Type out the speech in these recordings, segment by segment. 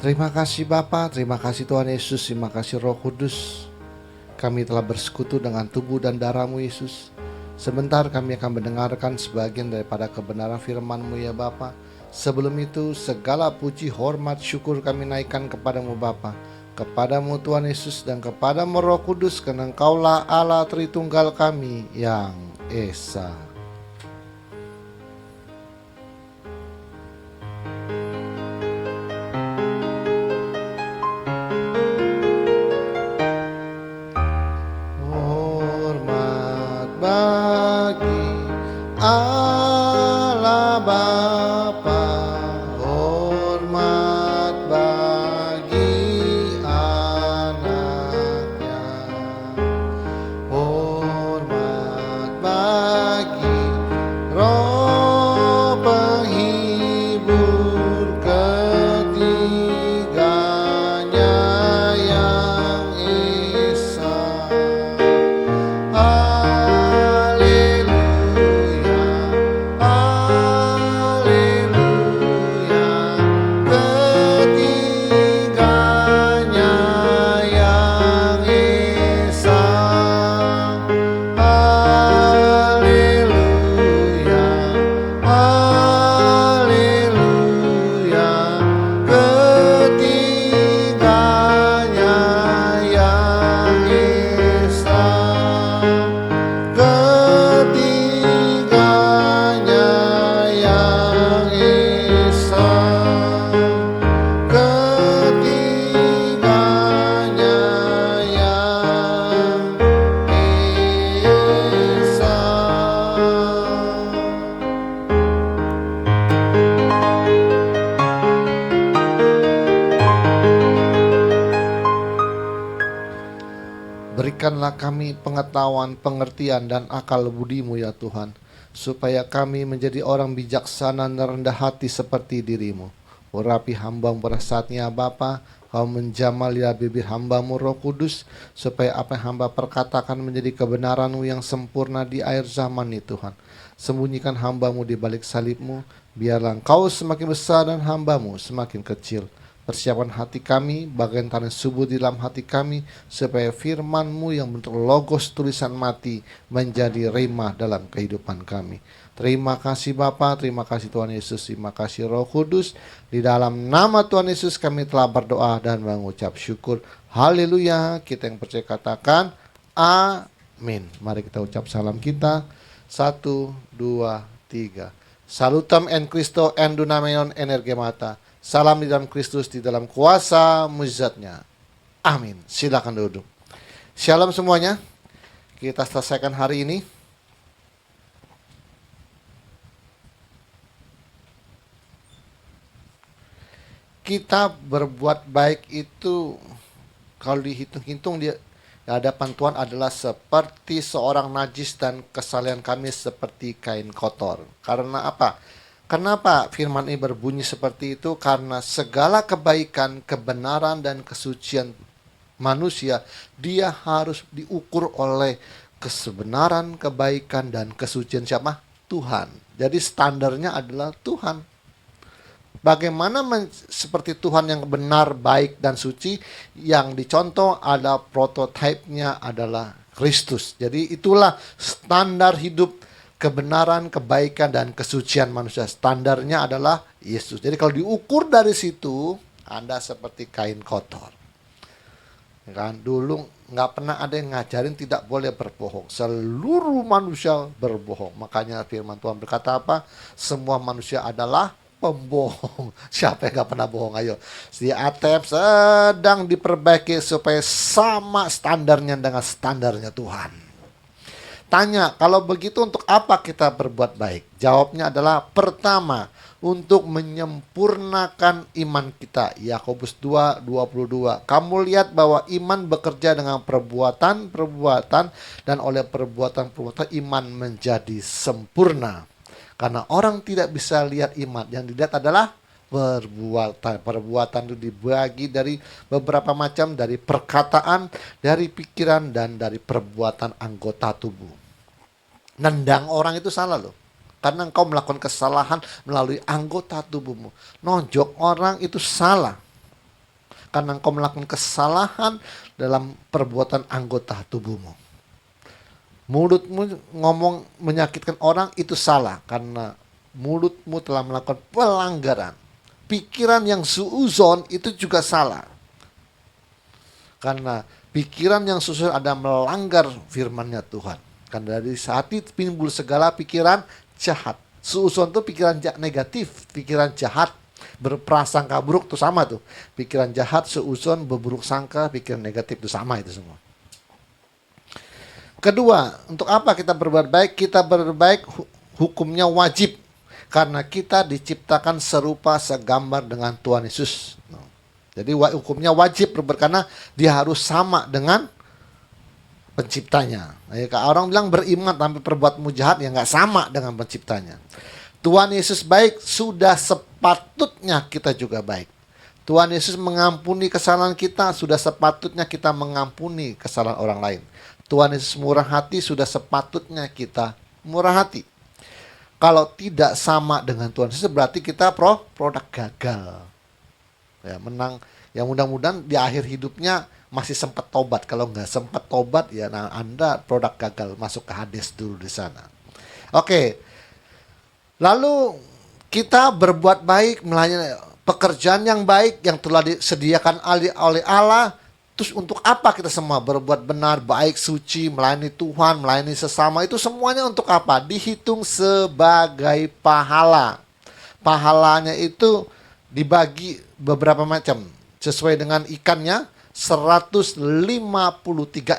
Terima kasih Bapa, terima kasih Tuhan Yesus, terima kasih Roh Kudus. Kami telah bersekutu dengan tubuh dan darah-Mu Yesus. Sebentar kami akan mendengarkan sebagian daripada kebenaran firman-Mu ya Bapa. Sebelum itu segala puji, hormat, syukur kami naikkan kepadamu Bapa, kepadamu Tuhan Yesus dan kepadamu Roh Kudus, karena Engkaulah Allah Tritunggal kami yang Esa. Hormat bagi Allah Bapa, hormat bagi anaknya, hormat bagi Roh penghibur ketiganya yang Esa. Haleluya, haleluya, ketiganya yang Esa. Haleluya, haleluya, ketiganya yang Esa. Ketiganya yang Esa, ketiganya yang Esa. Berikanlah kami pengetahuan, pengertian, dan akal budi-Mu ya Tuhan, supaya kami menjadi orang bijaksana dan rendah hati seperti diri-Mu. Urapi hamba-Mu pada saatnya Bapa, Kau menjamal ya bibir hamba-Mu Roh Kudus, supaya apa yang hamba perkatakan menjadi kebenaran-Mu yang sempurna di akhir zaman ini Tuhan. Sembunyikan hamba-Mu di balik salib-Mu, biarlah Engkau semakin besar dan hamba-Mu semakin kecil. Persiapkan hati kami, bagian tanah subuh di dalam hati kami, supaya firman-Mu yang bentuk logos tulisan mati menjadi rema dalam kehidupan kami. Terima kasih Bapa, terima kasih Tuhan Yesus, terima kasih Roh Kudus. Di dalam nama Tuhan Yesus kami telah berdoa dan mengucap syukur. Haleluya. Kita yang percaya katakan amin. Mari kita ucap salam kita. 1, 2, 3. Salutam en Christo en dunamaion energemata. Salam di dalam Kristus, di dalam kuasa mujizatnya. Amin. Silakan duduk. Shalom semuanya. Kita selesaikan hari ini. Kita berbuat baik itu kalau dihitung-hitung di hadapan Tuhan adalah seperti seorang najis, dan kesalahan kami seperti kain kotor. Karena apa? Kenapa firman ini berbunyi seperti itu? Karena segala kebaikan, kebenaran, dan kesucian manusia, dia harus diukur oleh kebenaran, kebaikan, dan kesucian siapa? Tuhan. Jadi standarnya adalah Tuhan. Bagaimana seperti Tuhan yang benar, baik, dan suci, yang dicontoh ada prototipenya adalah Kristus. Jadi itulah standar hidup kebenaran, kebaikan, dan kesucian manusia. Standarnya adalah Yesus. Jadi kalau diukur dari situ, Anda seperti kain kotor. Kan dulu nggak pernah ada yang ngajarin tidak boleh berbohong. Seluruh manusia berbohong. Makanya firman Tuhan berkata apa? Semua manusia adalah pembohong. Siapa yang nggak pernah bohong? Ayo. Si Atep sedang diperbaiki supaya sama standarnya dengan standarnya Tuhan. Tanya, kalau begitu untuk apa kita berbuat baik? Jawabnya adalah pertama, untuk menyempurnakan iman kita. Yakobus 2:22. Kamu lihat bahwa iman bekerja dengan perbuatan-perbuatan, dan oleh perbuatan-perbuatan iman menjadi sempurna. Karena orang tidak bisa lihat iman, yang dilihat adalah perbuatan. Perbuatan itu dibagi dari beberapa macam, dari perkataan, dari pikiran, dan dari perbuatan anggota tubuh. Nendang orang itu salah loh. Karena engkau melakukan kesalahan melalui anggota tubuhmu. Nonjok orang itu salah. karena engkau melakukan kesalahan dalam perbuatan anggota tubuhmu. Mulutmu ngomong menyakitkan orang itu salah karena mulutmu telah melakukan pelanggaran. Pikiran yang suuzon itu juga salah. Karena pikiran yang suuzon ada melanggar firman-Nya Tuhan. Karena dari hati timbul segala pikiran jahat. Suuzon itu pikiran negatif, pikiran jahat, berprasangka buruk itu sama tuh. Pikiran jahat, suuzon, berburuk sangka, pikiran negatif itu sama itu semua. Kedua, untuk apa kita berbuat baik? Kita berbuat baik hukumnya wajib. Karena kita diciptakan serupa segambar dengan Tuhan Yesus. Jadi hukumnya wajib karena dia harus sama dengan penciptanya. Kalau orang bilang beriman tapi perbuatmu jahat, ya nggak sama dengan penciptanya. Tuhan Yesus baik, sudah sepatutnya kita juga baik. Tuhan Yesus mengampuni kesalahan kita, sudah sepatutnya kita mengampuni kesalahan orang lain. Tuhan Yesus murah hati, sudah sepatutnya kita murah hati. Kalau tidak sama dengan Tuhan Yesus berarti kita produk gagal. Ya, menang. Ya mudah-mudahan di akhir hidupnya masih sempat tobat. Kalau nggak sempat tobat ya Anda produk gagal, masuk ke Hades dulu di sana. Oke. Lalu kita berbuat baik melayani pekerjaan yang baik yang telah disediakan oleh Allah. Terus untuk apa kita semua berbuat benar, baik, suci, melayani Tuhan, melayani sesama, itu semuanya untuk apa? Dihitung sebagai pahala. Pahalanya itu dibagi beberapa macam. Sesuai dengan ikannya, 153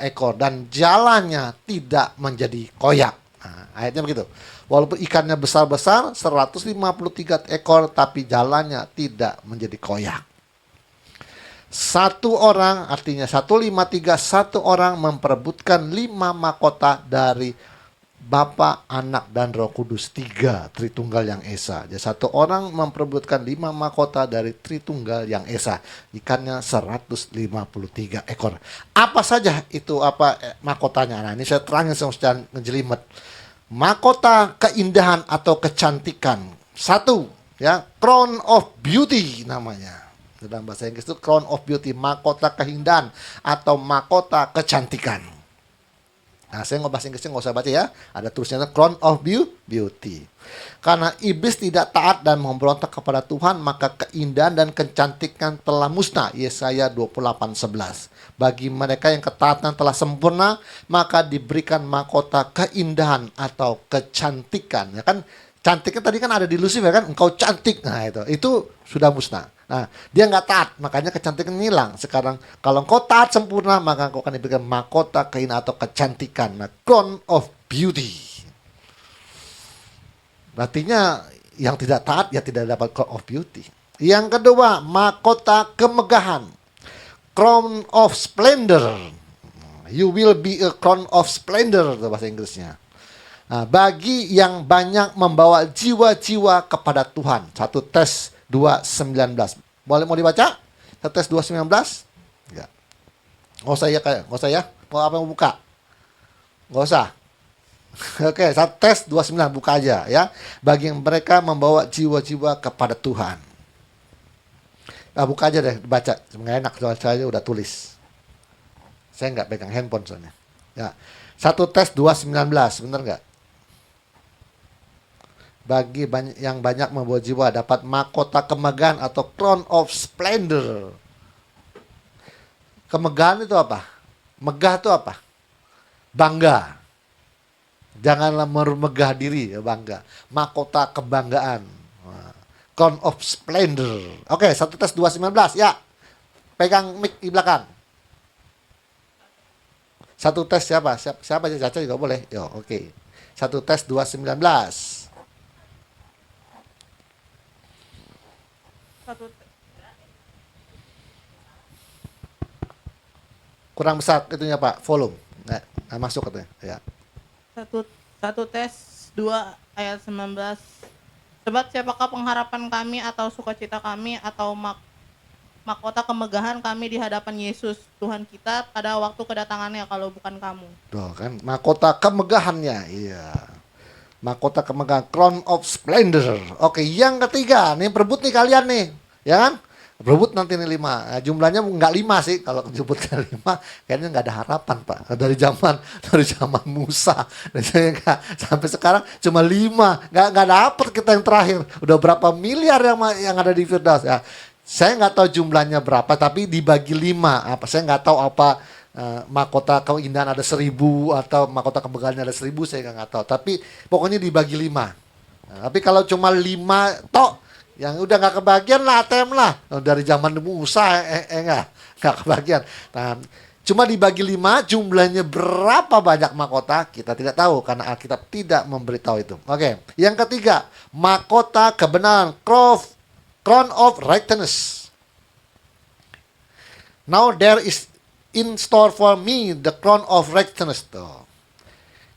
ekor. Dan jalannya tidak menjadi koyak. Nah, ayatnya begitu. Walaupun ikannya besar-besar, 153 ekor, tapi jalannya tidak menjadi koyak. Satu orang, artinya 153, satu orang memperebutkan 5 mahkota dari Bapa, Anak, dan Roh Kudus. 3 Tritunggal yang Esa. Jadi satu orang memperebutkan 5 mahkota dari Tritunggal yang Esa. Ikannya 153 ekor. Apa saja itu mahkotanya? Nah, ini saya terangin secara ngejelimet. Mahkota keindahan atau kecantikan. 1, ya, Crown of Beauty namanya. Dalam bahasa Inggris itu Crown of Beauty, mahkota keindahan atau mahkota kecantikan. Nah, saya nggak bahasa Inggrisnya nggak usah baca ya. Ada tulisannya Crown of Beauty. Karena iblis tidak taat dan memberontak kepada Tuhan, maka keindahan dan kecantikan telah musnah. Yesaya 28:11. Bagi mereka yang ketaatan telah sempurna, maka diberikan mahkota keindahan atau kecantikan. Ya kan, cantiknya tadi kan ada di Lucifer kan, engkau cantik. Nah, itu sudah musnah. Nah, dia nggak taat, makanya kecantikan hilang. Sekarang kalau engkau taat sempurna, maka engkau akan diberikan mahkota keindahan atau kecantikan. Nah, Crown of Beauty. Artinya yang tidak taat ya tidak dapat Crown of Beauty. Yang kedua, mahkota kemegahan. Crown of Splendor. You will be a crown of splendor, bahasa Inggrisnya. Nah, bagi yang banyak membawa jiwa-jiwa kepada Tuhan. 1 Tes 2:19. Boleh mau dibaca? 1 Tes 2:19? Enggak. Nggak usah ya. Mau apa yang mau buka? Nggak usah. Oke, 1 Tes 2:9 buka aja ya. Bagi yang mereka membawa jiwa-jiwa kepada Tuhan. Nah, buka aja deh, baca. Nggak enak soalnya saya udah tulis. Saya nggak pegang handphone soalnya. Ya. 1 Tes 2:19, bener nggak? Bagi yang banyak membawa jiwa dapat mahkota kemegahan atau Crown of Splendor. Kemegahan itu apa? Megah itu apa? Bangga. Janganlah memegah diri, ya bangga. Mahkota kebanggaan. Crown of Splendor. Oke, 1 Tes 2:19. Ya. Pegang mic di belakang. 1 Tes siapa? Siapa aja Caca juga boleh. Yo, oke. 1 Tes 2:19. Kurang besar itunya Pak, volume. Nggak masuk katanya. Ya. 1 Tes 2 ayat 19. Sebab siapakah pengharapan kami atau sukacita kami atau mahkota kemegahan kami di hadapan Yesus Tuhan kita pada waktu kedatangannya kalau bukan kamu. Tuh kan, mahkota kemegahannya. Iya. Mahkota kemegahan, Crown of Splendor. Oke, yang ketiga, nih perebut nih kalian nih. Ya kan? Berebut nanti nih 5. Nah, jumlahnya nggak 5 sih. Kalau disebutkan 5, kayaknya nggak ada harapan, Pak. Dari zaman Musa. Sampai sekarang cuma 5. Nggak dapet kita yang terakhir. Udah berapa miliar yang ada di Firdaus. Ya, saya nggak tahu jumlahnya berapa, tapi dibagi 5. Saya nggak tahu apa mahkota keindahan ada 1.000 atau mahkota kemegahan ada 1.000, saya nggak tahu. Tapi pokoknya dibagi 5. Nah, tapi kalau cuma 5 tok, yang udah nggak kebagian lah ATM lah. Dari zaman Musa nggak kebagian. Nah, cuma dibagi 5, jumlahnya berapa banyak mahkota kita tidak tahu karena Alkitab tidak memberitahu itu. Oke, yang ketiga, mahkota kebenaran, crown of righteousness. Now there is in store for me the crown of righteousness. Tuh.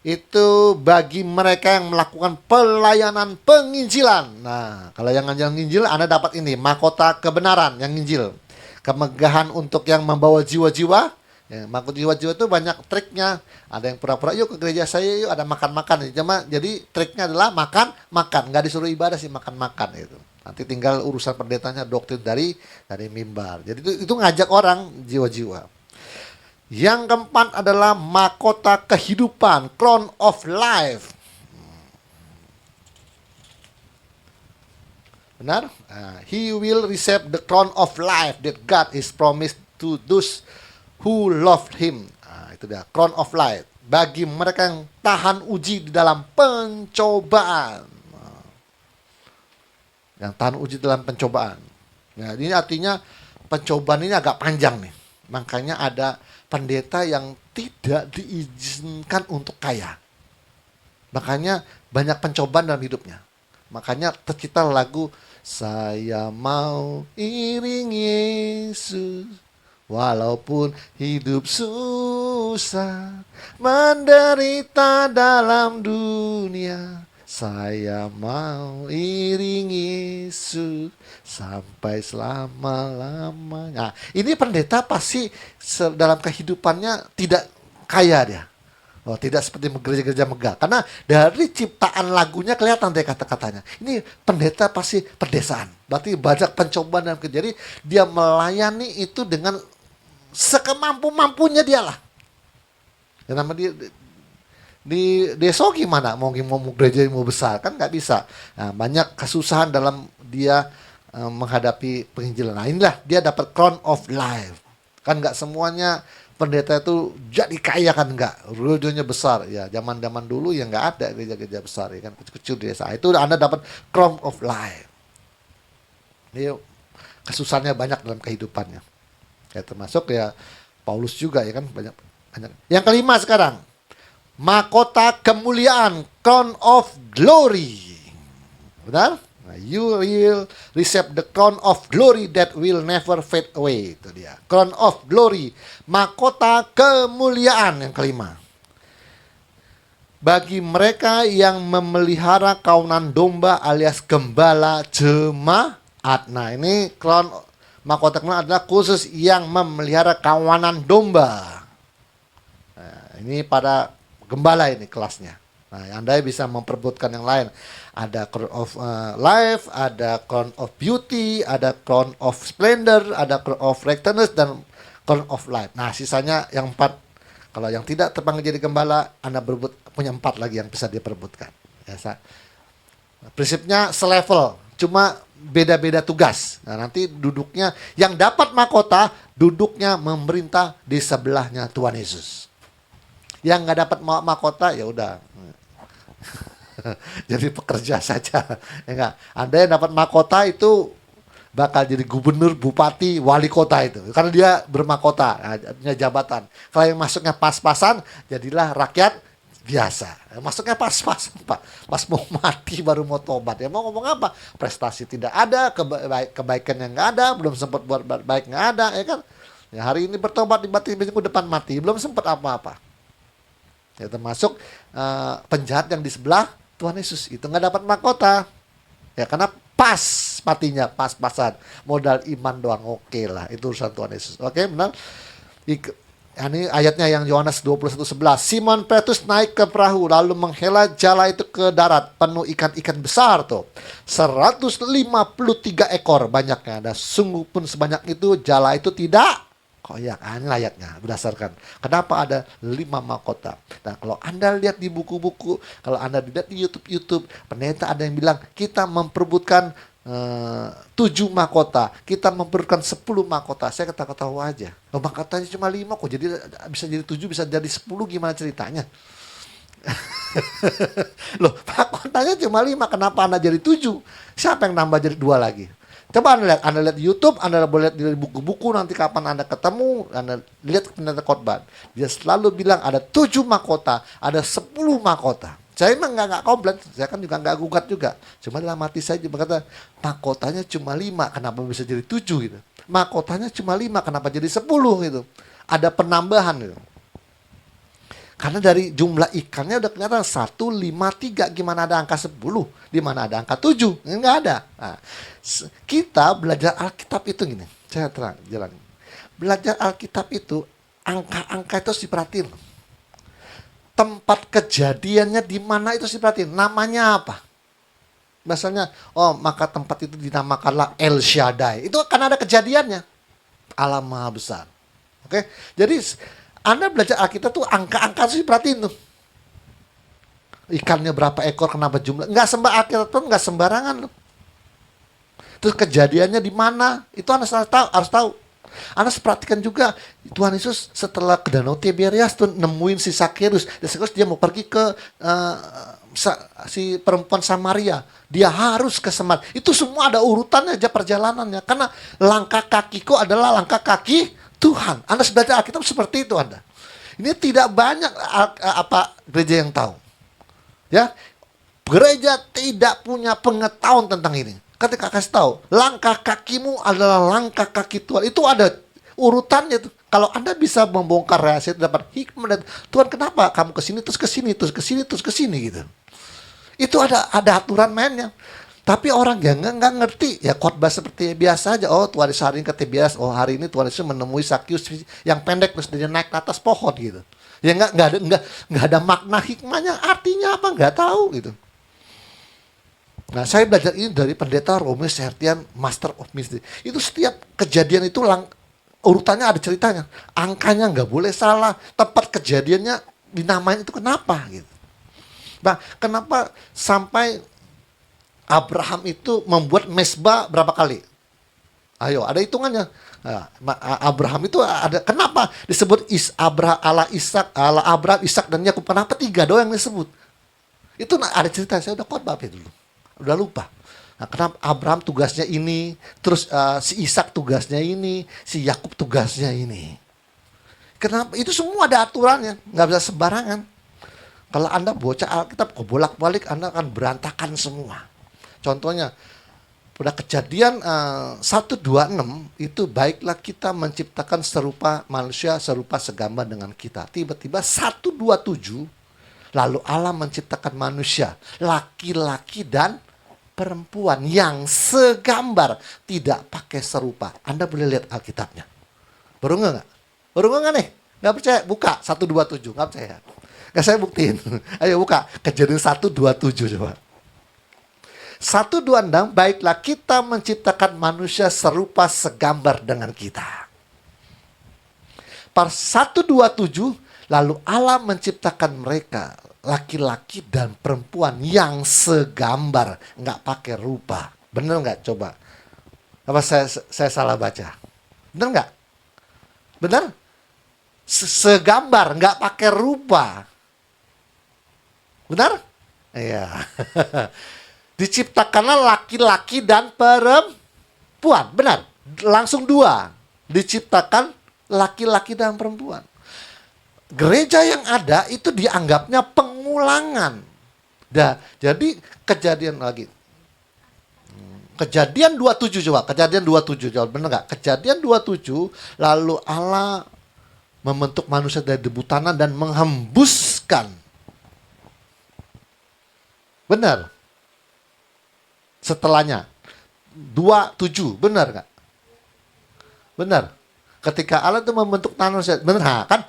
Itu bagi mereka yang melakukan pelayanan penginjilan. Nah, kalau yang nginjil, Anda dapat ini, mahkota kebenaran yang nginjil. Kemegahan untuk yang membawa jiwa-jiwa. Ya, mahkota jiwa-jiwa itu banyak triknya. Ada yang pura-pura, yuk ke gereja saya, yuk ada makan-makan. Jadi triknya adalah makan. Nggak disuruh ibadah sih, makan-makan itu. Nanti tinggal urusan pendetanya, doktrin dari mimbar. Jadi itu ngajak orang jiwa-jiwa. Yang keempat adalah mahkota kehidupan, crown of life. Benar? He will receive the crown of life that God is promised to those who loved him. Itu dia, crown of life. Bagi mereka yang tahan uji di dalam pencobaan. Yang tahan uji dalam pencobaan. Nah, ini artinya pencobaan ini agak panjang nih. Makanya ada pendeta yang tidak diizinkan untuk kaya. Makanya banyak pencobaan dalam hidupnya. Makanya tercipta lagu Saya Mau Iring Yesus walaupun hidup susah, menderita dalam dunia. Saya mau iring Yesus sampai selama-lamanya. Nah, ini pendeta pasti dalam kehidupannya tidak kaya dia. Oh, tidak seperti gereja-gereja megah. Karena dari ciptaan lagunya kelihatan deh kata-katanya. Ini pendeta pasti perdesaan. Berarti banyak pencobaan dalam kerja. Jadi dia melayani itu dengan sekemampu-mampunya dia lah. Ya, nama dia di deso gimana mau gereja mau besar kan nggak bisa. Nah, banyak kesusahan dalam dia menghadapi penginjilan. Nah, inilah dia dapat crown of life. Kan nggak semuanya pendeta itu jadi kaya kan, nggak, gerejanya besar ya. Zaman dulu ya nggak ada gereja besar ya kan, kecil-kecil di desa. Itu Anda dapat crown of life. Ini kesusahannya banyak dalam kehidupannya. Ya termasuk ya Paulus juga ya kan, banyak. Yang kelima sekarang, mahkota kemuliaan, crown of glory. Benar? Nah, you will receive the crown of glory that will never fade away. Itu dia. Crown of glory, mahkota kemuliaan yang kelima. Bagi mereka yang memelihara kawanan domba alias gembala jemaat. Nah, ini crown mahkota kemuliaan adalah khusus yang memelihara kawanan domba. Ini pada gembala ini kelasnya. Nah, Anda bisa memperebutkan yang lain. Ada crown of life, ada crown of beauty, ada crown of splendor, ada crown of righteousness, dan crown of life. Nah, sisanya yang 4. Kalau yang tidak terpanggil jadi gembala, Anda berebut punya 4 lagi yang bisa diperebutkan. Ya, prinsipnya selevel, cuma beda-beda tugas. Nah, nanti duduknya yang dapat mahkota, duduknya memerintah di sebelahnya Tuhan Yesus. Yang nggak dapat mahkota ya udah jadi pekerja saja. Ya enggak? Anda yang dapat mahkota itu bakal jadi gubernur, bupati, wali kota itu karena dia bermahkota, punya jabatan. Kalau yang masuknya pas-pasan, jadilah rakyat biasa. Masuknya pas-pasan, Pak. Pas mau mati baru mau tobat. Ya mau ngomong apa? Prestasi tidak ada, kebaikan yang nggak ada, belum sempat buat baik nggak ada, ya kan? Ya hari ini bertobat, tiba-tiba minggu depan mati, belum sempat apa-apa. Ya, termasuk penjahat yang di sebelah Tuhan Yesus itu nggak dapat mahkota ya karena pas matinya, pas-pasan, modal iman doang, oke lah, itu urusan Tuhan Yesus. Oke, benar. Ini ayatnya yang Yohanes 21:11. Simon Petrus naik ke perahu lalu menghela jala itu ke darat penuh ikan-ikan besar tuh. 153 ekor banyaknya. Dan sungguh pun sebanyak itu jala itu tidak koyak. Ini ayatnya berdasarkan. Kenapa ada 5 mahkota? Nah, kalau Anda lihat di buku-buku, kalau Anda lihat di YouTube, pendeta ada yang bilang kita memperebutkan 7 mahkota, kita memperebutkan 10 mahkota. Saya ketawa-ketawa aja. Oh, mahkotanya cuma 5 kok, jadi bisa jadi 7, bisa jadi 10, gimana ceritanya? Loh, mahkotanya cuma 5, kenapa Anda jadi 7? Siapa yang nambah jadi 2 lagi? Coba Anda lihat di YouTube, Anda boleh lihat di buku-buku, nanti kapan Anda ketemu, Anda lihat pendeta khotbah. Dia selalu bilang ada 7 mahkota, ada 10 mahkota. Saya emang nggak komplain, saya kan juga nggak gugat juga. Cuma dalam hati saya juga berkata, mahkotanya cuma 5, kenapa bisa jadi 7 gitu. Mahkotanya cuma 5, kenapa jadi 10 gitu. Ada penambahan gitu. Karena dari jumlah ikannya udah kelihatan 1, 5, 3. Gimana ada angka 10? Di mana ada angka 7? Nggak ada. Nah, kita belajar Alkitab itu gini. Saya terang, jalan. Belajar Alkitab itu, angka-angka itu harus diperhatiin. Tempat kejadiannya di mana itu diperhatiin. Namanya apa? Misalnya, oh maka tempat itu dinamakanlah El Shaddai. Itu kan ada kejadiannya. Allah Maha Besar. Oke? Jadi Anda belajar Alkitab tuh angka-angka harus diperhatiin tuh. Ikannya berapa ekor, kenapa jumlah. Alkitab tuh nggak sembarangan loh. Terus kejadiannya di mana? Itu Anda harus tahu. Anda perhatikan juga Tuhan Yesus setelah ke Danau Tiberias tuh nemuin si Sakeus. Dia mau pergi ke si perempuan Samaria. Dia harus ke Samaria. Itu semua ada urutannya aja perjalanannya. Karena langkah kakiku adalah langkah kaki Tuhan. Anda belajar Alkitab seperti itu Anda. Ini tidak banyak gereja yang tahu. Ya, gereja tidak punya pengetahuan tentang ini. Ketika kasih tahu, langkah kakimu adalah langkah kaki Tuhan. Itu ada urutannya tuh. Kalau Anda bisa membongkar rahasia dapat hikmah dan Tuhan kenapa kamu ke sini terus ke sini terus ke sini terus ke sini gitu. Itu ada aturan mainnya. Tapi orang yang nggak ngerti ya khotbah seperti biasa aja. Oh, Tuhan Yesus hari ini ke Tiberias. Oh, hari ini Tuhan Yesus menemui Sakeus yang pendek terus dia naik ke atas pohon gitu. Ya nggak ada makna hikmahnya. Artinya apa nggak tahu gitu. Nah, saya belajar ini dari pendeta Romy Sertian, Master of Mystery. Itu setiap kejadian itu urutannya ada ceritanya. Angkanya nggak boleh salah. Tempat kejadiannya dinamain itu kenapa gitu. Nah, kenapa sampai Abraham itu membuat mezbah berapa kali? Ayo, ada hitungannya. Nah, Abraham itu ada kenapa disebut Allah Abraham, Ishak dan Yakub? Kenapa 3 doang yang disebut? Itu ada cerita, saya udah khotbah dulu. Udah lupa. Nah, kenapa Abraham tugasnya ini, terus si Ishak tugasnya ini, si Yakub tugasnya ini. Kenapa? Itu semua ada aturannya, nggak bisa sembarangan. Kalau Anda baca Alkitab kok bolak-balik, Anda akan berantakan semua. Contohnya, pada kejadian 1:26 itu baiklah kita menciptakan serupa manusia serupa segambar dengan kita. Tiba-tiba 1:27 lalu Allah menciptakan manusia, laki-laki dan perempuan yang segambar, tidak pakai serupa. Anda boleh lihat Alkitabnya. Baru nggak? Baru nggak nih? Nggak percaya? Buka 1:27. Nggak percaya? Nggak, saya buktiin. Ayo buka kejadian 1:27 coba. 1:26, baiklah kita menciptakan manusia serupa segambar dengan kita. Par 1:27, lalu Allah menciptakan mereka laki-laki dan perempuan yang segambar, nggak pakai rupa. Bener nggak? Coba. Apa saya salah baca? Bener nggak? Bener? Segambar, nggak pakai rupa. Benar? Iya. Diciptakanlah laki-laki dan perempuan. Benar? Langsung 2. Diciptakan laki-laki dan perempuan. Gereja yang ada itu dianggapnya pengulangan. Jadi kejadian lagi. Kejadian 27 coba. Kejadian 27 coba. Benar nggak? Kejadian 27 lalu Allah membentuk manusia dari debu tanah dan menghembuskan. Benar. Setelahnya 27, benar nggak? Benar. Ketika Allah itu membentuk manusia, benar kan?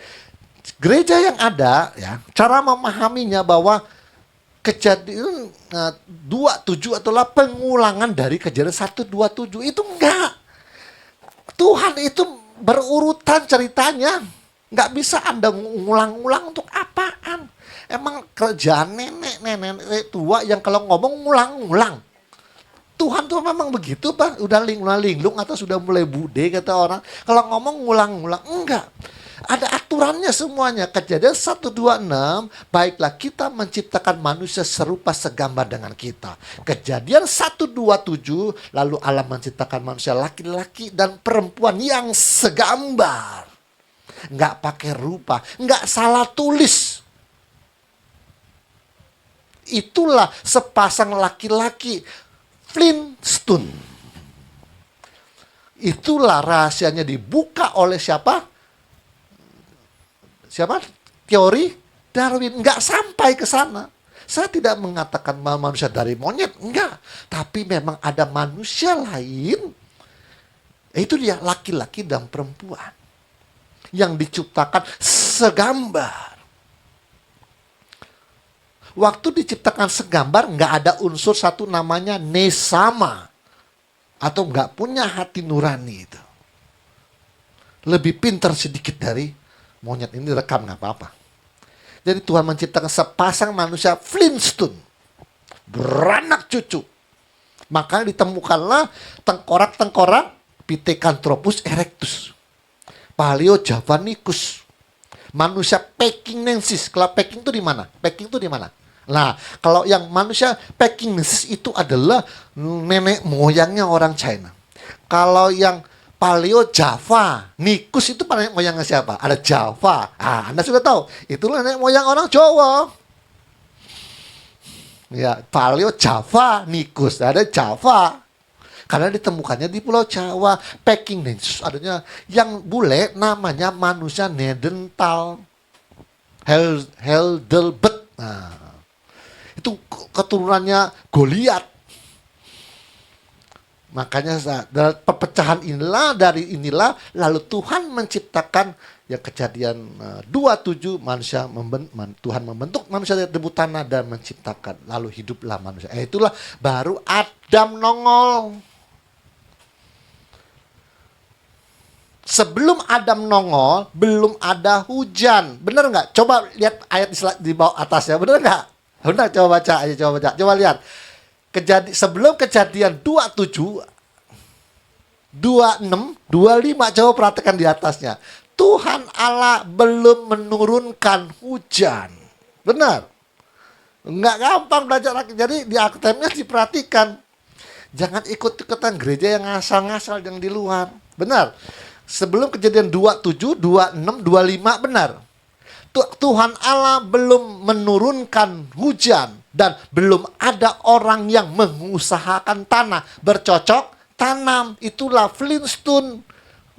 Gereja yang ada, ya, cara memahaminya bahwa kejadian 27 adalah pengulangan dari kejadian 1:27 itu enggak. Tuhan itu berurutan ceritanya. Nggak bisa Anda ngulang-ngulang untuk apaan? Emang kerjaan nenek tua yang kalau ngomong ngulang-ngulang. Tuhan tuh memang begitu, Pak. Udah linglung atau sudah mulai bude kata orang. Kalau ngomong ngulang-ngulang, enggak. Ada aturannya semuanya. Kejadian 1:26, baiklah kita menciptakan manusia serupa segambar dengan kita. Kejadian 1:27, lalu Allah menciptakan manusia laki-laki dan perempuan yang segambar. Enggak pakai rupa, enggak salah tulis. Itulah sepasang laki-laki Flintstone. Itulah rahasianya dibuka oleh siapa? Siapa? Teori Darwin. Nggak sampai ke sana. Saya tidak mengatakan manusia dari monyet. Enggak. Tapi memang ada manusia lain. Itu dia, laki-laki dan perempuan. Yang diciptakan segambar. Waktu diciptakan segambar, nggak ada unsur satu namanya nesama. Atau nggak punya hati nurani itu. Lebih pintar sedikit dari monyet ini, rekam nggak apa-apa. Jadi Tuhan menciptakan sepasang manusia Flintstone. Beranak cucu. Makanya ditemukanlah tengkorak-tengkorak Pithecanthropus erectus. Paleojavanicus. Manusia Pekinensis. Kalau Peking itu di mana? Peking itu di mana? Nah, kalau yang manusia Pekinensis itu adalah nenek moyangnya orang China. Kalau yang Paleo Java, Nikus itu nenek moyangnya siapa? Ada Java. Ah, Anda sudah tahu. Itulah nenek moyang orang Jawa. Ya, Paleo Java, Nikus. Ada Java. Karena ditemukannya di Pulau Jawa. Pekinensis adanya yang bule namanya manusia Neanderthal. Heidelberg. Nah, itu keturunannya Goliat. Makanya dari perpecahan dari inilah lalu Tuhan menciptakan ya kejadian 27 manusia Tuhan membentuk manusia dari debu tanah dan menciptakan lalu hiduplah manusia. Itulah baru Adam nongol. Sebelum Adam nongol belum ada hujan. Benar nggak? Coba lihat ayat di bawah atasnya. Benar nggak? Benar, coba baca aja, coba baca. Coba lihat. Sebelum kejadian 27, 26, 25, coba perhatikan di atasnya. Tuhan Allah belum menurunkan hujan. Benar. Nggak gampang belajar lagi. Jadi di Alkitabnya diperhatikan. Jangan ikut-ikutan gereja yang ngasal-ngasal yang di luar. Benar. Sebelum kejadian 27, 26, 25, benar. Tuhan Allah belum menurunkan hujan. Dan belum ada orang yang mengusahakan tanah. Bercocok tanam. Itulah Flintstone.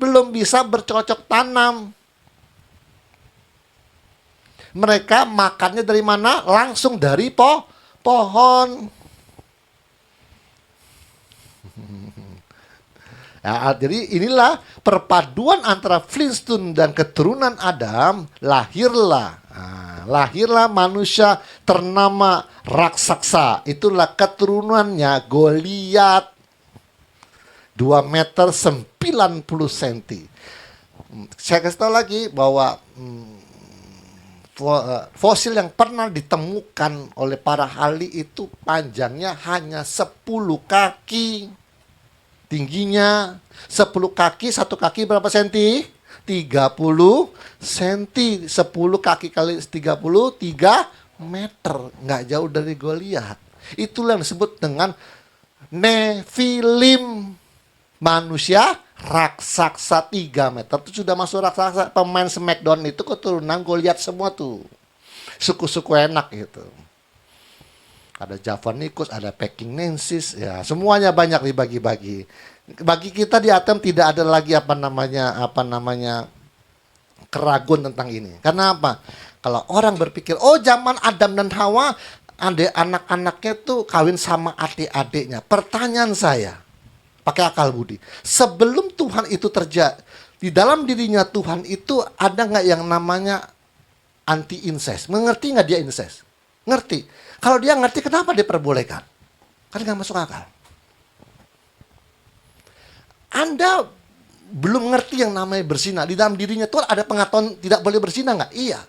Belum bisa bercocok tanam. Mereka makannya dari mana? Langsung dari pohon. Ya, jadi inilah perpaduan antara Flintstone dan keturunan Adam. Lahirlah manusia ternama raksasa. Itulah keturunannya Goliat. 2 meter 90 cm. Saya kasih tahu lagi bahwa fosil yang pernah ditemukan oleh para ahli itu panjangnya hanya 10 kaki. Tingginya 10 kaki, 1 kaki berapa senti? 30 senti. 10 kaki kali 30, 3 meter. Nggak jauh dari Goliat. Itulah yang disebut dengan Nephilim. Manusia raksasa 3 meter. Itu sudah masuk raksasa. Pemain Smackdown itu keturunan Goliat semua tuh. Suku-suku enak gitu. Ada Javanicus, ada Pekinensis, ya semuanya banyak dibagi-bagi. Bagi kita di Atem tidak ada lagi apa namanya keraguan tentang ini. Karena apa? Kalau orang berpikir, oh zaman Adam dan Hawa, anak-anaknya tuh kawin sama adik-adiknya. Pertanyaan saya, pakai akal budi, sebelum Tuhan itu Di dalam dirinya Tuhan itu ada nggak yang namanya anti incest? Mengerti nggak dia incest? Ngerti. Kalau dia ngerti, kenapa diperbolehkan? Kan nggak masuk akal. Anda belum ngerti yang namanya berzina. Di dalam dirinya Tuhan ada pengetahuan tidak boleh berzina nggak? Iya.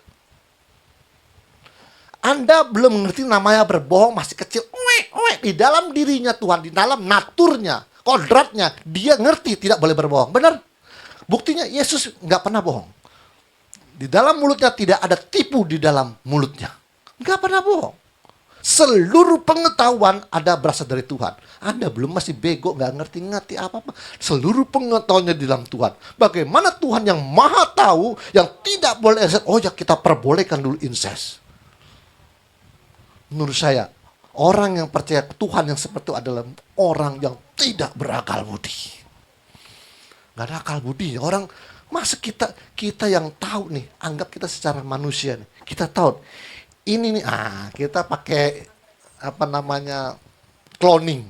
Anda belum mengerti namanya berbohong, masih kecil. Di dalam dirinya Tuhan, di dalam naturnya, kodratnya, dia ngerti tidak boleh berbohong. Benar? Buktinya Yesus nggak pernah bohong. Di dalam mulutnya tidak ada tipu di dalam mulutnya. Nggak pernah bohong. Seluruh pengetahuan ada berasal dari Tuhan. Anda belum masih bego, nggak ngerti-ngerti apa-apa. Seluruh pengetahuannya di dalam Tuhan. Bagaimana Tuhan yang maha tahu, yang tidak boleh incest. Oh ya, kita perbolehkan dulu incest. Menurut saya, orang yang percaya Tuhan yang seperti itu adalah orang yang tidak berakal budi. Gak ada akal budi. Orang, masa kita yang tahu nih, anggap kita secara manusia nih. Kita tahu, ini nih, kita pakai cloning.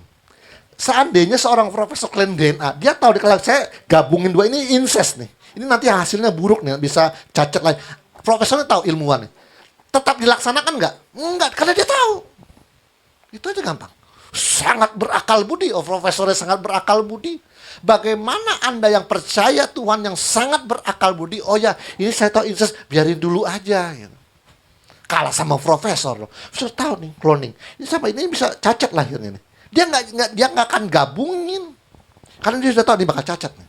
Seandainya seorang profesor clone DNA, dia tahu kalau saya gabungin dua ini incest nih. Ini nanti hasilnya buruk nih, bisa cacat lagi. Profesornya tahu, ilmuwan nih. Tetap dilaksanakan nggak? Enggak, karena dia tahu. Itu aja gampang. Sangat berakal budi, profesornya sangat berakal budi. Bagaimana Anda yang percaya Tuhan yang sangat berakal budi, oh ya, ini saya tahu incest, biarin dulu aja. Gitu. Kalah sama profesor loh. Sudah tahu nih cloning. Ini sama ini bisa cacat lahirnya nih. Dia nggak akan gabungin. Karena dia sudah tahu dia bakal cacat nih.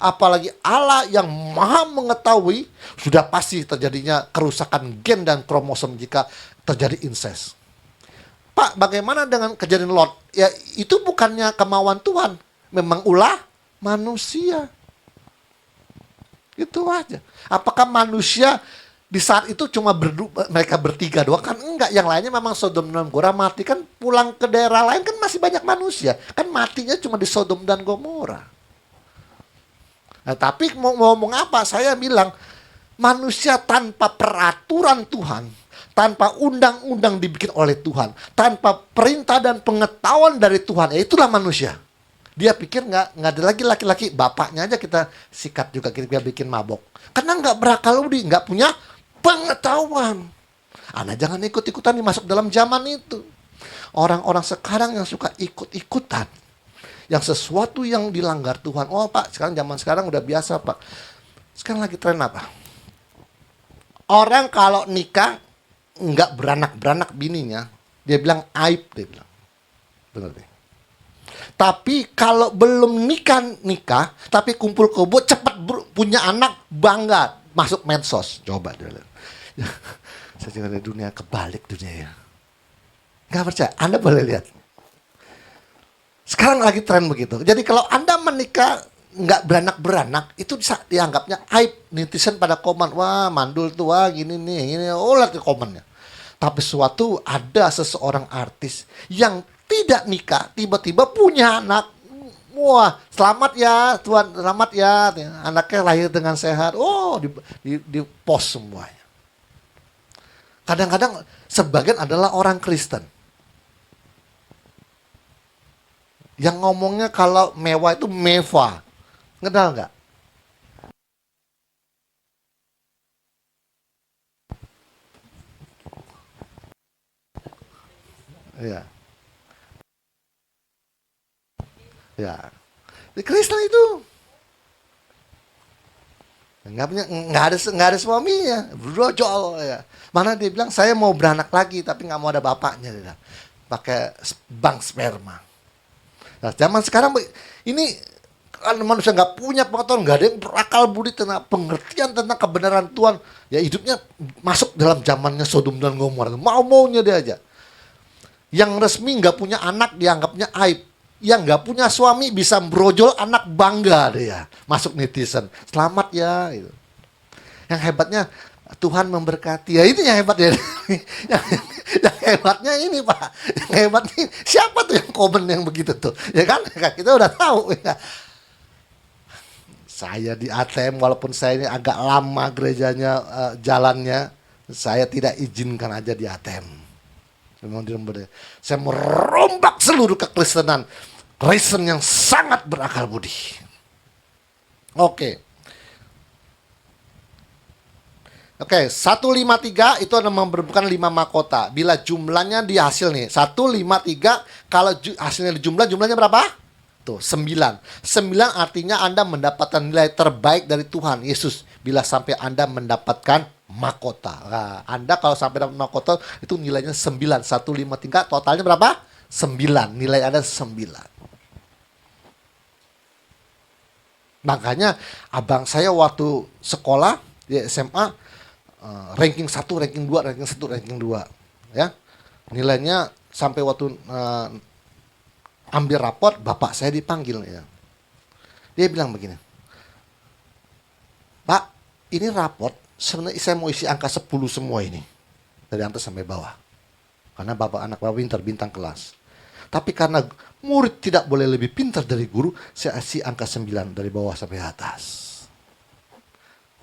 Apalagi Allah yang maha mengetahui, sudah pasti terjadinya kerusakan gen dan kromosom jika terjadi incest. Pak, bagaimana dengan kejadian Lot? Ya, itu bukannya kemauan Tuhan. Memang ulah manusia. Itu aja. Apakah manusia di saat itu cuma mereka bertiga doang? Kan enggak. Yang lainnya memang Sodom dan Gomora mati. Kan pulang ke daerah lain kan masih banyak manusia. Kan matinya cuma di Sodom dan Gomora. Nah, tapi mau ngomong apa? Saya bilang, manusia tanpa peraturan Tuhan, tanpa undang-undang dibikin oleh Tuhan, tanpa perintah dan pengetahuan dari Tuhan, ya itulah manusia. Dia pikir nggak ada lagi laki-laki, bapaknya aja kita sikat juga, kita bikin mabok. Karena nggak berakal budi, nggak punya pengetahuan. Anda jangan ikut-ikutan masuk dalam zaman itu. Orang-orang sekarang yang suka ikut-ikutan, yang sesuatu yang dilanggar Tuhan. Oh Pak, zaman sekarang udah biasa Pak. Sekarang lagi tren apa? Orang kalau nikah nggak beranak-beranak bininya, dia bilang aib, dia bilang. Benar deh. Tapi kalau belum nikah, tapi kumpul kebo cepat punya anak, bangga masuk medsos. Coba dulu. Saya juga dari dunia kebalik dunia ya. Gak percaya? Anda boleh lihat. Sekarang lagi tren begitu. Jadi kalau Anda menikah nggak beranak-beranak, itu dianggapnya aib. Netizen pada komen, wah mandul tuh, wah gini nih, gini. Oh lihat komennya. Tapi suatu ada seseorang artis yang tidak nikah, tiba-tiba punya anak. Wah, selamat ya Tuhan, selamat ya. Anaknya lahir dengan sehat. Oh, di post semuanya. Kadang-kadang sebagian adalah orang Kristen. Yang ngomongnya kalau mewah itu meva. Ngenal nggak? Iya. Ya, di Kristen itu nggak ada suaminya, brojol ya. Mana dia bilang saya mau beranak lagi tapi nggak mau ada bapaknya, dia pakai bank sperma. Nah, zaman sekarang ini kan manusia nggak punya pengetahuan, nggak ada yang berakal budi tentang pengertian tentang kebenaran Tuhan. Ya hidupnya masuk dalam zamannya Sodom dan Gomora, mau-maunya dia aja. Yang resmi nggak punya anak dianggapnya aib. Yang nggak punya suami bisa brojol, anak bangga dia masuk netizen, selamat ya gitu. Yang hebatnya Tuhan memberkati, ya ini yang hebat ya. yang hebatnya ini Pak, yang hebatnya siapa tuh yang komen yang begitu tuh, ya kan kita udah tahu ya. Saya di ATM walaupun saya ini agak lama gerejanya jalannya, saya tidak izinkan aja di ATM. Saya merombak seluruh kekristenan, Kristen yang sangat berakal budi. Oke, Oke, 153 itu ada memperebutkan 5 mahkota. Bila jumlahnya di hasil nih, 153, kalau hasilnya di jumlahnya berapa? Tuh, 9. 9 artinya Anda mendapatkan nilai terbaik dari Tuhan Yesus bila sampai Anda mendapatkan mahkota. Nah, Anda kalau sampai dapat mahkota itu nilainya 9. 153 totalnya berapa? 9. Nilai Anda 9. Makanya abang saya waktu sekolah di SMA ranking 1, ranking 2, ranking 1, ranking 2 ya. Nilainya sampai waktu ambil raport bapak saya dipanggil ya. Dia bilang begini, "Pak, ini raport sebenarnya saya mau isi angka 10 semua ini. Dari atas sampai bawah. Karena anak bapak pintar bintang kelas. Tapi karena murid tidak boleh lebih pintar dari guru, saya isi angka 9 dari bawah sampai atas."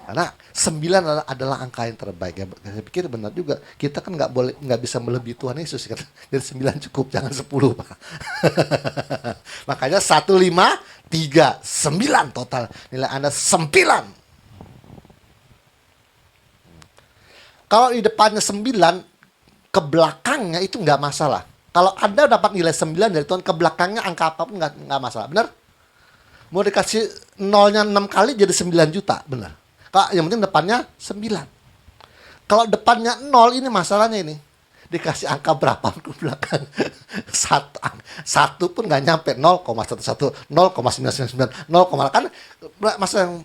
Karena 9 adalah angka yang terbaik ya. Saya pikir benar juga. Kita kan nggak bisa melebihi Tuhan Yesus. Jadi 9 cukup, jangan 10 Pak. Makanya 153, 9 total. Nilai Anda 9. Kalau di depannya 9, ke belakangnya itu nggak masalah. Kalau Anda dapat nilai 9 dari Tuhan, ke belakangnya angka apapun nggak masalah. Benar? Mau dikasih nolnya 6 kali jadi 9 juta. Benar? Kalau yang penting depannya 9. Kalau depannya 0 ini masalahnya ini. Dikasih angka berapa ke belakang. Satu pun nggak nyampe 0,11, 0,999, 0, kan masalah yang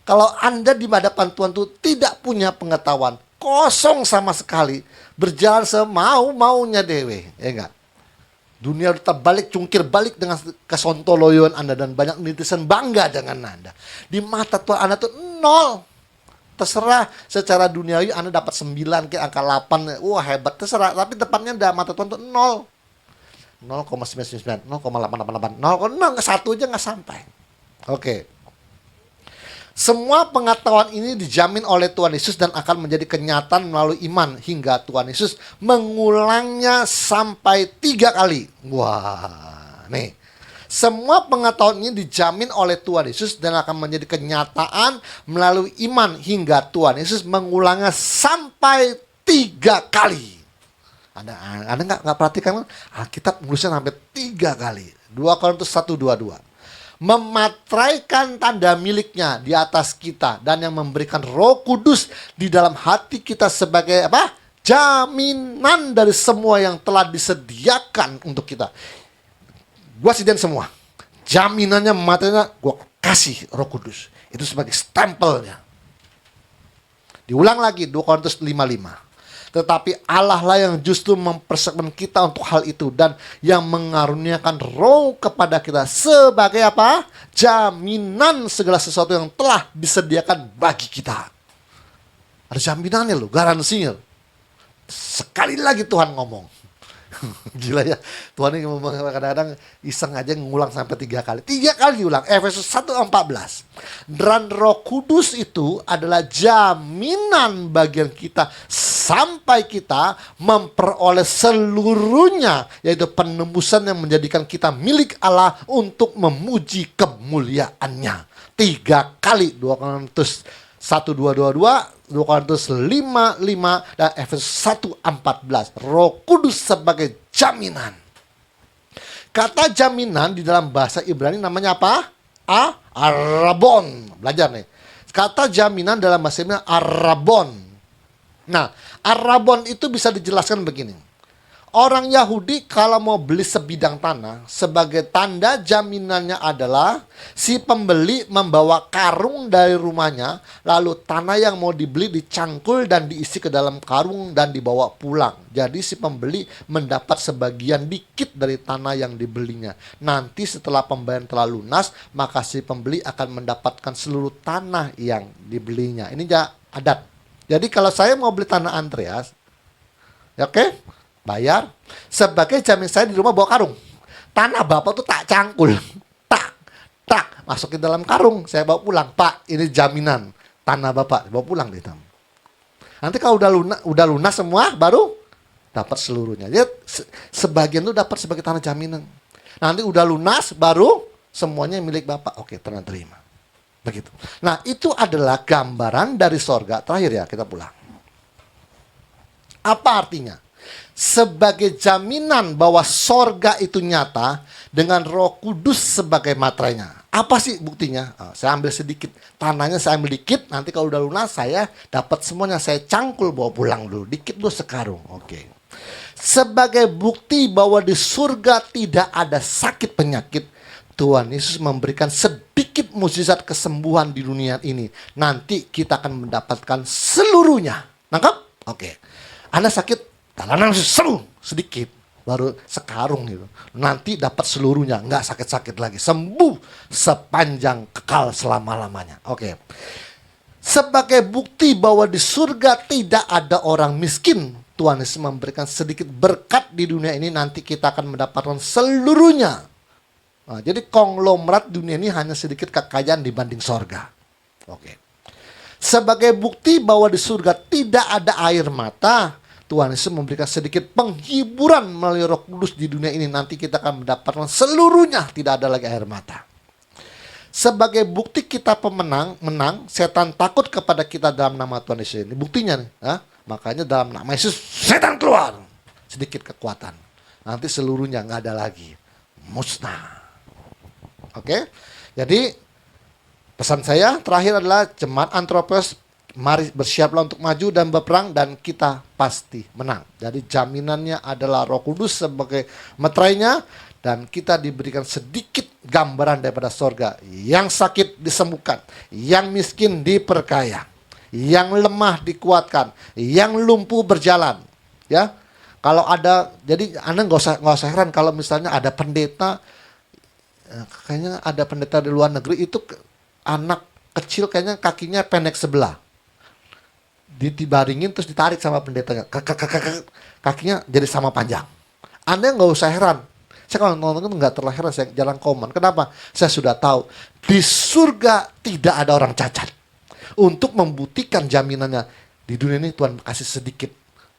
kalau Anda di hadapan Tuhan tuh tidak punya pengetahuan, kosong sama sekali, berjalan semau-maunya dewe, ya enggak? Dunia terbalik, cungkir balik dengan kesontoloyoan Anda dan banyak netizen bangga dengan Anda. Di mata Tuhan Anda tuh 0. Terserah secara duniawi Anda dapat 9 ke angka 8, wah hebat, terserah. Tapi depannya udah mata Tuhan tuh 0. 0,999, 0,888, 0, 1 aja nggak sampai. Oke. Semua pengetahuan ini dijamin oleh Tuhan Yesus dan akan menjadi kenyataan melalui iman hingga Tuhan Yesus mengulangnya sampai 3 kali. Wah, nih. Semua pengetahuan ini dijamin oleh Tuhan Yesus dan akan menjadi kenyataan melalui iman hingga Tuhan Yesus mengulangnya sampai 3 kali. Anda nggak perhatikan? Alkitab nulisnya sampai 3 kali. 2 Korintus 1:22. Mematraikan tanda miliknya di atas kita dan yang memberikan Roh Kudus di dalam hati kita sebagai apa? Jaminan dari semua yang telah disediakan untuk kita. Gua sediain semua. Jaminannya, materinya gua kasih Roh Kudus. Itu sebagai stempelnya. Diulang lagi 2 Korintus 5:5. Tetapi Allah lah yang justru mempersiapkan kita untuk hal itu dan yang mengaruniakan Roh kepada kita sebagai apa? Jaminan segala sesuatu yang telah disediakan bagi kita. Ada jaminannya loh, garansinya. Sekali lagi Tuhan ngomong. Gila ya, Tuhan ini kadang-kadang iseng aja ngulang sampai 3 kali. 3 kali diulang. Efesus 1:14. Dan Roh Kudus itu adalah jaminan bagian kita sampai kita memperoleh seluruhnya, yaitu penebusan yang menjadikan kita milik Allah untuk memuji kemuliaannya. 3 kali 2 Korintus 1:222, 2 Korintus 5:5 dan Efesus 1:14. Roh Kudus sebagai jaminan. Kata jaminan di dalam bahasa Ibrani namanya apa? Arabon. Belajar nih. Kata jaminan dalam bahasa Ibrani Arabon. Nah, Arabon itu bisa dijelaskan begini. Orang Yahudi kalau mau beli sebidang tanah, sebagai tanda jaminannya adalah si pembeli membawa karung dari rumahnya, lalu tanah yang mau dibeli dicangkul dan diisi ke dalam karung dan dibawa pulang. Jadi si pembeli mendapat sebagian dikit dari tanah yang dibelinya. Nanti setelah pembayaran telah lunas, maka si pembeli akan mendapatkan seluruh tanah yang dibelinya. Ini adat. Jadi kalau saya mau beli tanah Andreas, oke? Bayar, sebagai jamin saya di rumah bawa karung. Tanah bapak tuh tak cangkul, tak, masukin dalam karung, saya bawa pulang. Pak, ini jaminan tanah bapak, bawa pulang deh. Nanti kalau udah lunas semua, baru dapat seluruhnya. Jadi sebagian tuh dapat sebagai tanah jaminan. Nanti udah lunas, baru semuanya milik bapak. Oke, terima. Begitu. Nah, itu adalah gambaran dari sorga. Terakhir ya, kita pulang. Apa artinya? Sebagai jaminan bahwa sorga itu nyata dengan Roh Kudus sebagai materainya. Apa sih buktinya? Saya ambil sedikit tanahnya, saya ambil dikit. Nanti kalau udah lunas saya dapat semuanya, saya cangkul bawa pulang dulu. Dikit dulu sekarung. Oke. Sebagai bukti bahwa di surga tidak ada sakit penyakit, Tuhan Yesus memberikan sedikit mukjizat kesembuhan di dunia ini. Nanti kita akan mendapatkan seluruhnya. Nangkap? Oke. Anda sakit, talanang sembuh sedikit, baru sekarung gitu. Nanti dapat seluruhnya, nggak sakit-sakit lagi, sembuh sepanjang kekal selama-lamanya. Oke. Sebagai bukti bahwa di surga tidak ada orang miskin, Tuhan Yesus memberikan sedikit berkat di dunia ini, nanti kita akan mendapatkan seluruhnya. Nah, jadi konglomerat dunia ini hanya sedikit kekayaan dibanding sorga. Oke. Sebagai bukti bahwa di surga tidak ada air mata, Tuhan Yesus memberikan sedikit penghiburan melalui Roh Kudus di dunia ini. Nanti kita akan mendapatkan seluruhnya, tidak ada lagi air mata. Sebagai bukti kita menang, setan takut kepada kita dalam nama Tuhan Yesus. Ini buktinya nih. Makanya dalam nama Yesus, setan keluar. Sedikit kekuatan. Nanti seluruhnya nggak ada lagi. Musnah. Oke? Jadi pesan saya terakhir adalah jemaat Antropos, mari bersiaplah untuk maju dan berperang dan kita pasti menang. Jadi jaminannya adalah Roh Kudus sebagai meterainya dan kita diberikan sedikit gambaran daripada sorga. Yang sakit disembuhkan, yang miskin diperkaya, yang lemah dikuatkan, yang lumpuh berjalan. Ya, kalau ada, jadi Anda nggak usah heran kalau misalnya ada pendeta, kayaknya ada pendeta di luar negeri itu anak kecil kayaknya kakinya pendek sebelah. Dibaringin terus ditarik sama pendetanya, kakinya jadi sama panjang. Anda nggak usah heran. Saya kalau nonton nggak terlalu heran, saya jalan komen. Kenapa? Saya sudah tahu di surga tidak ada orang cacat. Untuk membuktikan jaminannya di dunia ini, Tuhan kasih sedikit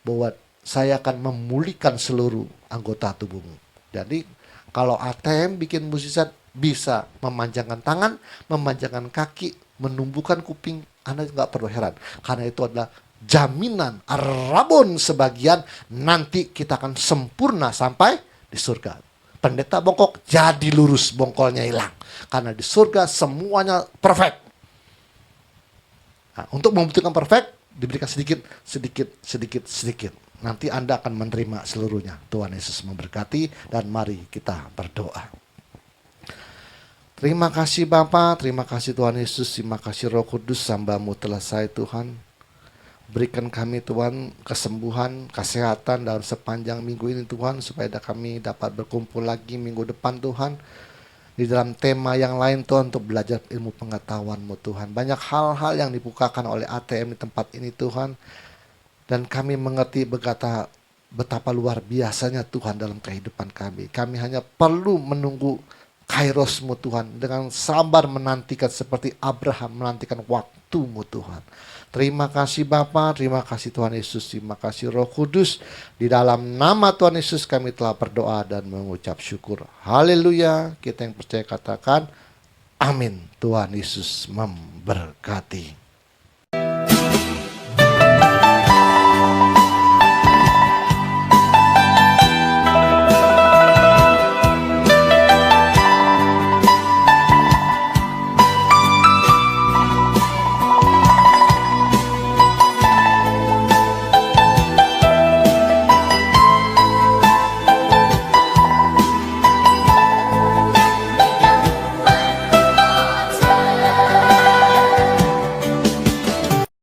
bahwa saya akan memulihkan seluruh anggota tubuhmu. Jadi kalau ATM bikin mukjizat, bisa memanjangkan tangan, memanjangkan kaki, menumbuhkan kuping, Anda nggak perlu heran. Karena itu adalah jaminan Rabon sebagian, nanti kita akan sempurna sampai di surga. Pendeta bongkok jadi lurus, bongkolnya hilang. Karena di surga semuanya perfect. Nah, untuk membuktikan perfect, diberikan sedikit. Nanti Anda akan menerima seluruhnya. Tuhan Yesus memberkati dan mari kita berdoa. Terima kasih Bapa, terima kasih Tuhan Yesus, terima kasih Roh Kudus, hamba-Mu telah saya Tuhan. Berikan kami Tuhan kesembuhan, kesehatan dalam sepanjang minggu ini Tuhan, supaya kami dapat berkumpul lagi minggu depan Tuhan. Di dalam tema yang lain Tuhan, untuk belajar ilmu pengetahuan-Mu Tuhan. Banyak hal-hal yang dibukakan oleh ATM di tempat ini Tuhan. Dan kami mengerti betapa luar biasanya Tuhan dalam kehidupan kami. Kami hanya perlu menunggu Kairos-Mu Tuhan, dengan sabar menantikan seperti Abraham menantikan waktu-Mu Tuhan. Terima kasih Bapa, terima kasih Tuhan Yesus, terima kasih Roh Kudus. Di dalam nama Tuhan Yesus kami telah berdoa dan mengucap syukur. Haleluya. Kita yang percaya katakan amin. Tuhan Yesus memberkati.